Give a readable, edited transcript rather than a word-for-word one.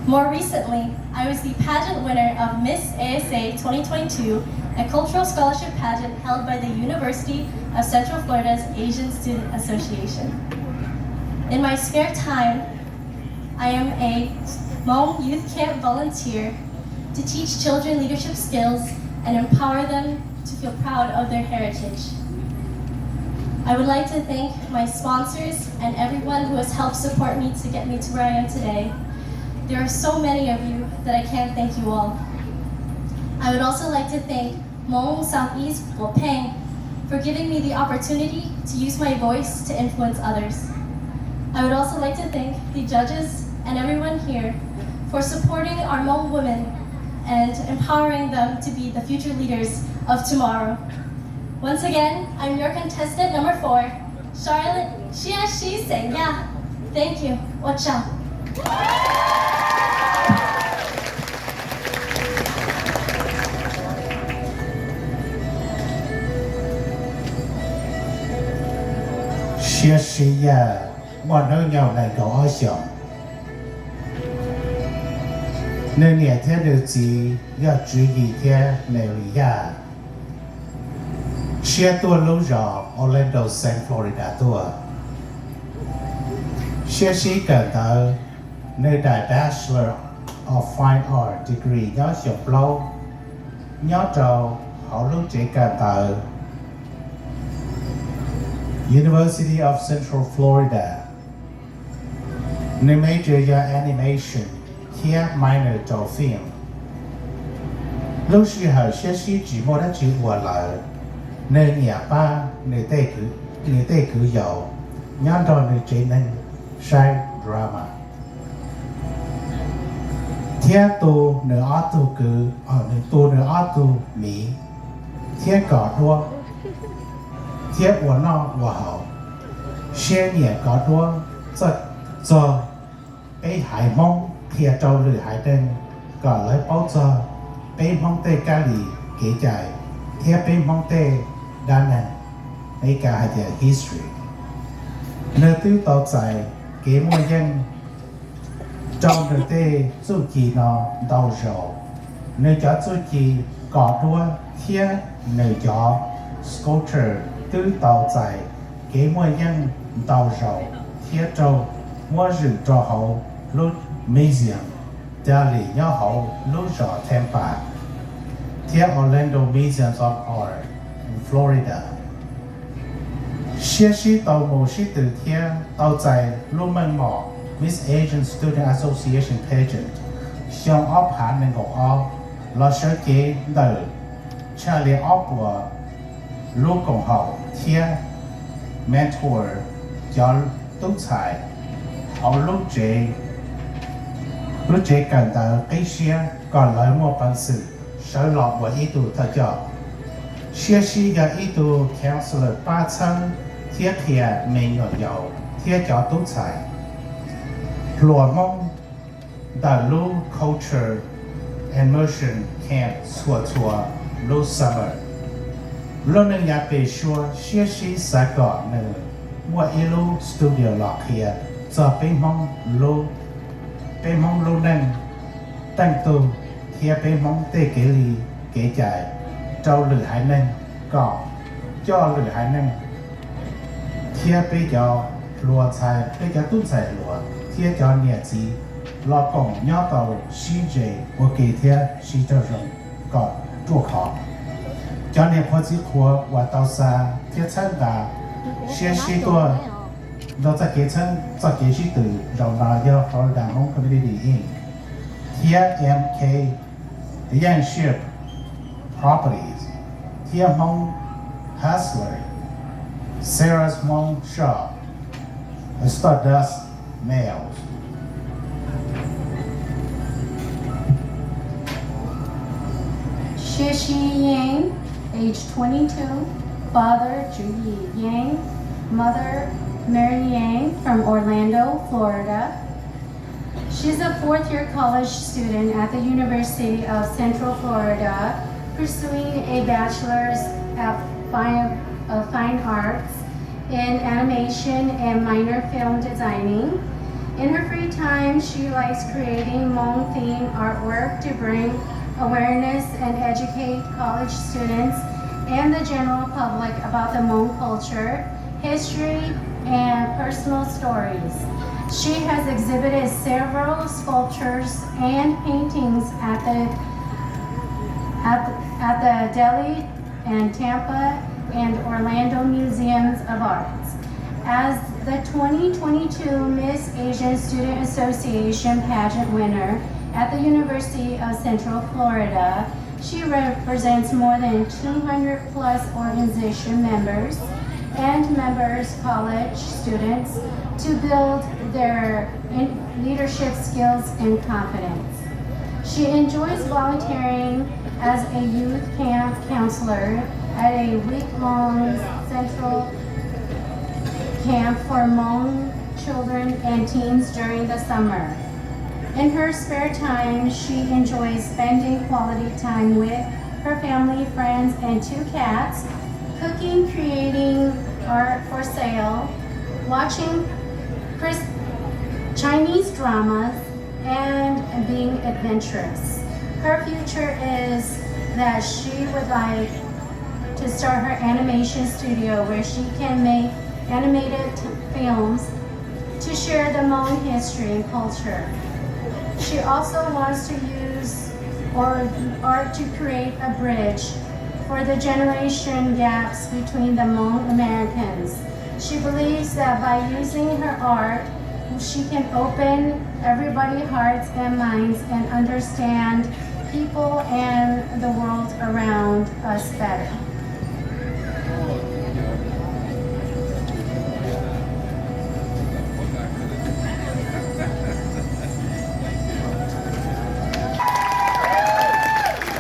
More recently, I was the pageant winner of Miss ASA 2022, a cultural scholarship pageant held by the University of Central Florida's Asian Student Association. In my spare time, I am a Hmong Youth Camp volunteer to teach children leadership skills and empower them to feel proud of their heritage. I would like to thank my sponsors and everyone who has helped support me to get me to where I am today. There are so many of you that I can't thank you all. I would also like to thank Hmong NC Southeast Phuavpheej for giving me the opportunity to use my voice to influence others. I would also like to thank the judges and everyone here for supporting our Hmong women and empowering them to be the future leaders of tomorrow. Once again, I'm your contestant number 4, Charlotte Xia Shi Senya. Thank you. Watcha. 谢谢呀，我能有那个爱想。那年天日子要注意天那里呀。谢多路上 Orlando St. Florida 多。谢谢感到那代 Bachelor of Fine Art degree 要学不lâu，要找好路这感到。University of Central Florida. The major year animation, here minor to film. lúc时候学习只没得只我来，那年吧，你得个有，伢到你只能晒 drama。天多你阿多个，你多你阿多米，天搞多。天我那我好，些年搞多这被海蒙天周里海灯搞来包着被蒙的咖喱给在天被蒙的单人ในการหาจาก history เนื้อตื้อต่อใจเกี่ยวกับยังเจ้าเนื้อเต้สู้กีนอดาวโจเนื้อจ่อสู้กีก่อตัวเทียเนื้อจ่อ sculpture tư tạo tại kế mua nhân đào rau thiết trâu mua rượu trò hậu lúc museum gia lý nhau hậu lúc rõ thêm bà thiết Orlando Museum of Art in Florida xia xí tàu mô xí từ thiết tạo tại lúc mân mỏ Miss Asian Student Association pageant xiong ốp hạ nâng gỗ ốp lo sơ kế đời cha lý ốp của lúc cộng hậu thiên mentor cho tốt彩 họ lúc chế cần tới cái xe còn lại một bản sự sở lọt và ý đồ thật cho xe sĩ ga ý đồ counselor 3 chân thiết thiệt mình nhọn dầu thiết cho tốt彩 lùa mong đã lúc culture immersion camp chua lúc summer lúc này nhà bề xua xia xí sai gọn nữa mua ilu studio lọt kia giờ bên mong lúc này tăng tu kia bên mong tê kế lì kế chạy trâu lử hải nâng gọn cho lử hải nâng kia bên cho lùa chạy bên cho tút chạy lùa kia cho nhà gì lọt cổng nhó tàu xí dễ của kỳ kia xí cho rộng gọn chua khó cho nên phó chỉ của và tàu xa thiết chân đã xe sĩตัวเราจะเกี่ยวจะเกี่ยวชีตื่นเราลาเยอะเขาดังห้องคอมมิตี้อินเทีย MK the young ship properties เทียห้อง Hustler Sarah's Hmong shop Stardust Nails Shishi Yang, age 22, father Ju Yi Yang, mother Mary Yang from Orlando, Florida. She's a fourth-year college student at the University of Central Florida, pursuing a bachelor's of fine arts in animation and minor film designing. In her free time, she likes creating Hmong-themed artwork to bring awareness and educate college students and the general public about the Hmong culture, history, and personal stories. She has exhibited several sculptures and paintings at the Delhi and Tampa and Orlando Museums of Arts. As the 2022 Miss Asian Student Association pageant winner at the University of Central Florida, she represents more than 200 plus organization members and members college students to build their leadership skills and confidence. She enjoys volunteering as a youth camp counselor at a week-long central camp for Hmong children and teens during the summer. In her spare time, she enjoys spending quality time with her family, friends, and 2 cats, cooking, creating art for sale, watching Chinese dramas, and being adventurous. Her future is that she would like to start her animation studio where she can make animated films to share the Hmong history and culture. She also wants to use art to create a bridge for the generation gaps between the Hmong Americans. She believes that by using her art, she can open everybody's hearts and minds and understand people and the world around us better.